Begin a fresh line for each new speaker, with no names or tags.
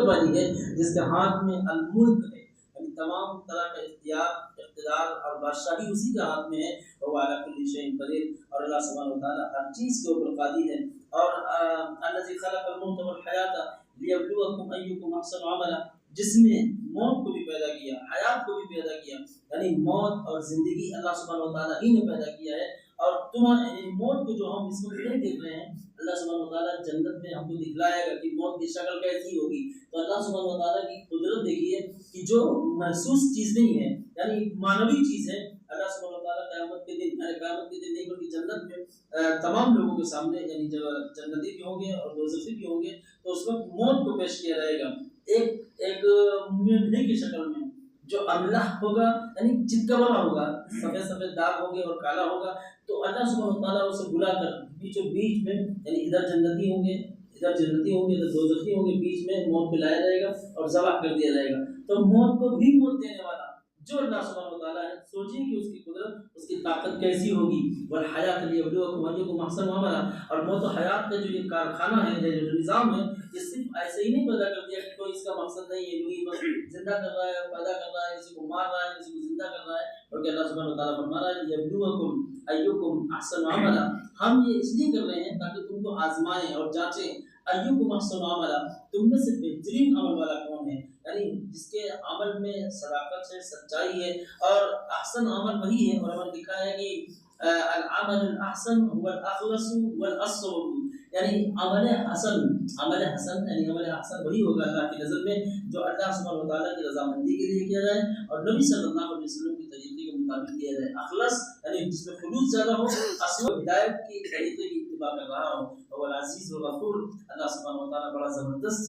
والی ہے جس کے ہاتھ میں الملک ہے، یعنی تمام طرح کا اختیار، اقتدار اور بادشاہی اسی کے ہاتھ میں ہے۔ وہ علی کل شیء قدیر، اور اللہ سبحانہ وتعالی ہر چیز کے اوپر قادر ہے۔ اور الذی خلق الموت والحیات لیبلوکم ایکم احسن عملا، جس نے موت کو بھی پیدا کیا، حیات کو بھی پیدا کیا، یعنی موت اور زندگی اللہ سبحانہ وتعالی ہی نے پیدا کیا ہے۔ اور تمہارے موت کو جو ہم اس کو نہیں دیکھ رہے ہیں، اللہ سبحانہ وتعالی جنت میں ہم کو دکھلائے گا کہ موت کی شکل کیسی ہوگی۔ تو اللہ سبحانہ وتعالی کی قدرت دیکھیے کہ جو محسوس چیز نہیں ہے، یعنی مانوی چیز ہے، اللہ سبحانہ وتعالی قیامت کے دن، یعنی قیامت کے دن نہیں بلکہ جنت میں تمام لوگوں کے سامنے، یعنی جب جنتی بھی ہوں گے اور دوزخی بھی ہوں گے، تو اس وقت موت کو پیش کیا جائے گا ایک مینڈھے کی شکل میں، جو املح ہوگا، یعنی چتکبرا ہوگا، سفید سفید داغ ہوں گے اور کالا ہوگا۔ تو اللہ سبحانہ وتعالیٰ اسے بلا کر بیچوں بیچ میں، یعنی ادھر جنتی ہوں گے، ادھر دوزخی ہوں گے، بیچ میں موت کو لایا جائے گا اور ذبح کر دیا جائے گا۔ تو موت کو بھی موت دینے والا جو اللہ سبحانہ وتعالیٰ ہے، سوچیے کہ اس کی قدرت، اس کی طاقت کیسی ہوگی۔ والحیات لیبلوکم ایکم احسن عملا، اور موت و حیات کا جو یہ کارخانہ ہے، جو نظام ہے، یہ صرف ایسے ہی نہیں پیدا کر دیا کہ کوئی اس کا مقصد نہیں ہے، یوں بس زندہ کر رہا ہے، پیدا کر رہا ہے، کسی کو مار رہا ہے، کسی کو زندہ کر رہا ہے، بلکہ اللہ سبحانہ وتعالیٰ فرما رہا ہے لیبلوکم ایکم احسن عملا، ہم یہ اس لیے کر رہے ہیں تاکہ تم کو آزمائیں اور جانچیں، ایکم احسن عملا، تم میں سے بہترین عمل والا کون ہے، یعنی جس کے عمل میں صداقت ہے، سچائی ہے، اور احسن عمل وہی ہے۔ اور ہمیں لکھا ہے کہ العمل الاحسن هو الاخلص والاصوب، یعنی عمل حسن یعنی عمل احسن وہی ہوگا اللہ کی نظر میں جو اللہ سبحانہ وتعالیٰ کی رضامندی کے لیے کیا جائے اور نبی صلی اللہ علیہ وسلم کے طریقے کے مطابق کیا جائے۔ اخلص یعنی جس میں خلوص زیادہ ہو، اصل ہدایت کی طریقے کی اتباع کر رہا ہو۔ اور العزیز الغفور، اللہ سبحانہ وتعالیٰ بڑا زبردست